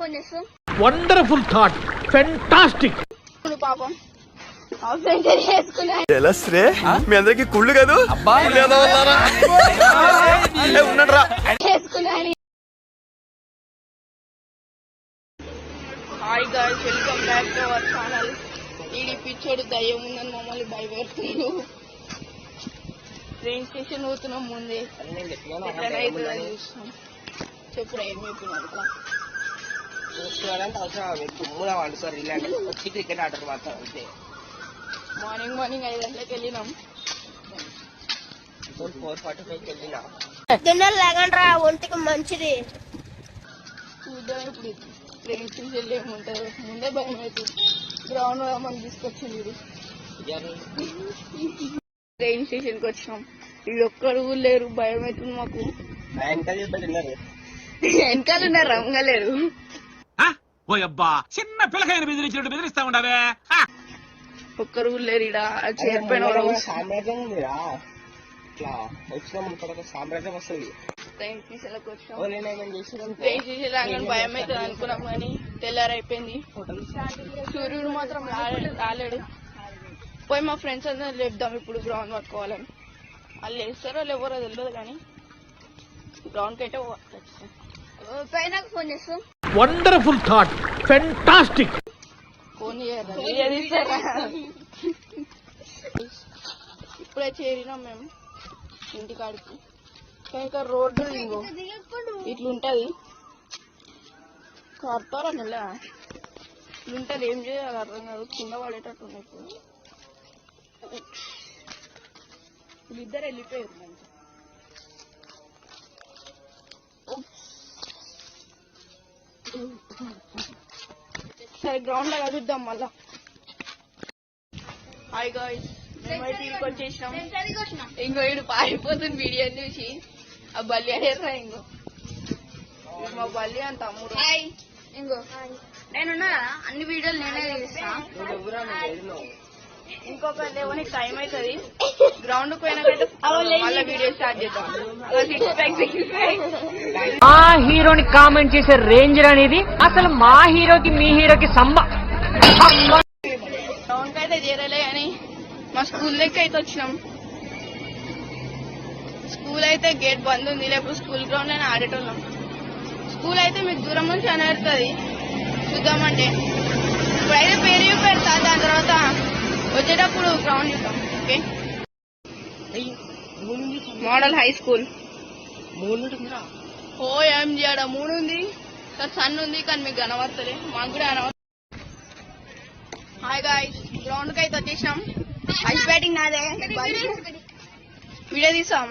Phone చేస్తాం. Wonderful thought, fantastic. పాపం century చేసుకున్నా. మీ అందరికి కుళ్ళు కాదు చేసుకున్నాను. Hi guys, welcome back to our channel. ఈడి పిచ్చోడు దయ్యం ఉందని మమ్మల్ని భయపెడుతున్నాడు. ట్రైన్ స్టేషన్ పోతున్నాం. ముందే చెప్పురా ఏం చెప్పినారు. క్రికెట్ ఆటలు మాత్రం అంతే. మార్నింగ్ 5 గంటలకు వెళ్ళినాం. 4:45 వెళ్ళినా. జనరల్ లేకండ్రా ఒంటికి మంచిది. చూద్దాం ఇప్పుడు ట్రైన్ స్టేషన్ ఏముంటారు. ముందే భయం అవుతుంది. గ్రౌండ్ మనం తీసుకొచ్చింది. ట్రైన్ స్టేషన్ కి వచ్చినాం. వీళ్ళు ఒక్కరు లేరు. భయం అవుతుంది మాకు. వెనకాల ఉన్నారు, రంగలేరు. చిన్న పిల్లకాయని బెదిరించినట్టు బెదిరిస్తా ఉండవే. ఒక్కరు లేరు. ఇడ చేరిపోయిన సామ్రాజ్యం ఉందిరా. ఇట్లా వచ్చిన సామ్రాజ్యం వస్తుంది. ట్రైన్ స్టేషన్ కి వచ్చినాం. ట్రైన్ స్టేషన్ రాగానే భయం అవుతుంది అనుకున్నాం, కానీ తెల్లారైపోయింది. సూర్యుడు మాత్రం రాలేడు. పోయి మా ఫ్రెండ్స్ అందరూ లేపుదాం ఇప్పుడు గ్రౌండ్ పట్టుకోవాలని. వాళ్ళు లేస్తారో లేవరో తెలియదు, కానీ గ్రౌండ్కి అయితే పైన ఫోన్ చేస్తాం. Wonderful thought, fantastic. ఫోన్ ఇప్పుడే చేరినాం మేము ఇంటికాడికి. ఇంకా రోడ్డు ఇంకో ఇట్లుంటది. కడతారా నెల ఇట్లుంటది. ఏం చేయాలి అర్థం కాదు. కింద పడేటట్టు ఉన్నాయి. ఇప్పుడు ఇద్దరు వెళ్ళిపోయారు. మంచి సరే గ్రౌండ్ లో కలుద్దాం మళ్ళా. హాయ్ గాయ్స్, మేమైతే ఇంటికి వచ్చేసినాం. ఇంకో ఇడు పారిపోతుంది వీడియో చూసి. ఆ బల్లి అయ్యారా ఇంకో మా బల్లి అని తమ్ముడు. ఇంకో నేనున్నా అన్ని వీడియోలు నేనే తీస్తా. ఇంకొక లేవనికి టైం అవుతుంది. గ్రౌండ్ పోయినాకంటే మళ్ళీ వీడియో స్టార్ట్ చేద్దాం. మా హీరోని కామెంట్ చేసే రేంజ్ అనేది అసలు మా హీరోకి మీ హీరోకి గ్రౌండ్ కి అయితే చేరలే, కానీ మా స్కూల్ దగ్గర అయితే వచ్చినాం. స్కూల్ అయితే గేట్ బంద్ ఉంది. లేకపోతే స్కూల్ గ్రౌండ్ లోనే ఆడేటోళ్ళం. స్కూల్ అయితే మీకు దూరం నుంచి అనేస్తుంది చూద్దామంటే. ఇప్పుడైతే పేరు పెడతా, దాని తర్వాత వచ్చేటప్పుడు గ్రౌండ్ చూద్దాం. Okay, model high school. Oh ఏం చేయడా 3 ఉంది, సన్ ఉంది, కానీ మీకు కనబడతలే. మాకు కూడా కనబడుతుంది. హాయ్ గాయ్స్, గ్రౌండ్ కి అయితే వచ్చేసినాం. ఐస్ బ్యాటింగ్ నాదే. వీడియో తీసాం.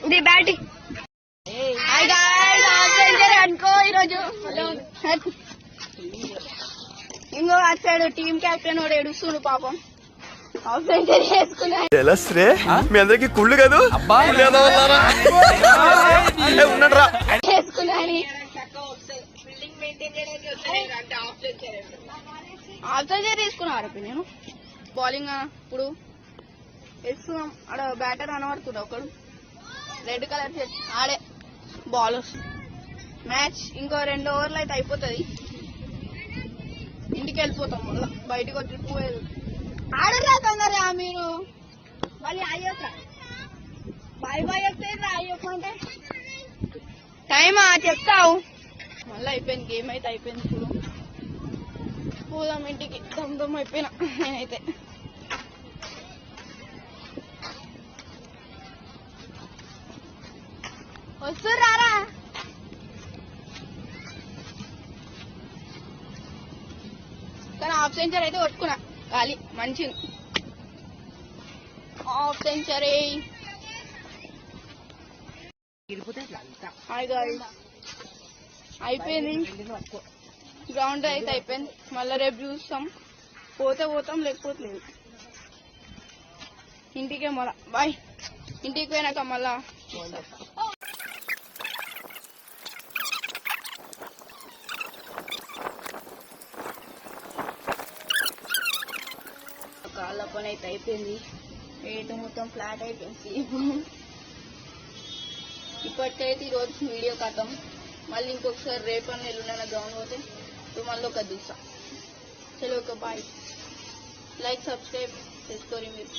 ఇది బ్యాటింగ్. అనుకో ఈరోజు ఇంకో అటు సైడ్ టీమ్ కెప్టెన్ వాడు ఏడుస్తుడు పాపం. హాఫ్ సెంచరీ చేసుకున్నా. మీ అందరికి కుళ్ళు కాదు చేసుకున్నా. హాఫ్ సెంచరీ తీసుకున్నారు. నేను బౌలింగ్ ఇప్పుడు వేస్తున్నాం. ఆడ బ్యాటర్ అనబడుతున్నా ఒకడు రెడ్ కలర్ షర్ట్ ఆడే బాల్ వస్తుంది. మ్యాచ్ ఇంకో 2 ఓవర్లు అయితే అయిపోతుంది. ఇంటికి వెళ్ళిపోతాం. మళ్ళీ బయటకు వచ్చి పోయేది. ఆడరా తొందరగా మీరు. మళ్ళీ అయ్యోక బాయ్ బాయ్ చెప్తే అయ్యోకంటే టైమా చెప్తావు. మళ్ళీ అయిపోయింది. గేమ్ అయితే అయిపోయింది. ఇప్పుడు పోదాం ఇంటికి. దమ్ అయిపోయినా నేనైతే. వస్తుర్రారా? కానీ హాఫ్ సెంచరీ అయితే కొట్టుకున్నా. గాలి మంచి హాఫ్ సెంచరీ. హాయ్ గాయ్స్, అయిపోయింది గ్రౌండ్ అయితే అయిపోయింది. మళ్ళీ రేపు చూస్తాం, పోతే పోతాం లేకపోతే లేదు. ఇంటికే మళ్ళా బాయ్. ఇంటికి పోయినాక మళ్ళా కాళ్ళ పని అయితే అయిపోయింది. ఏదో మొత్తం ఫ్లాట్ అయిపోయింది. ఇప్పటికైతే ఈరోజు వీడియో కథం. మళ్ళీ ఇంకొకసారి రేపని ఎల్లుండైనా గ్రౌండ్ పోతే మళ్ళీ ఒక చూస్తా. చలో, ఒక బాయ్. లైక్ సబ్స్క్రైబ్ చేసుకోరు మీరు.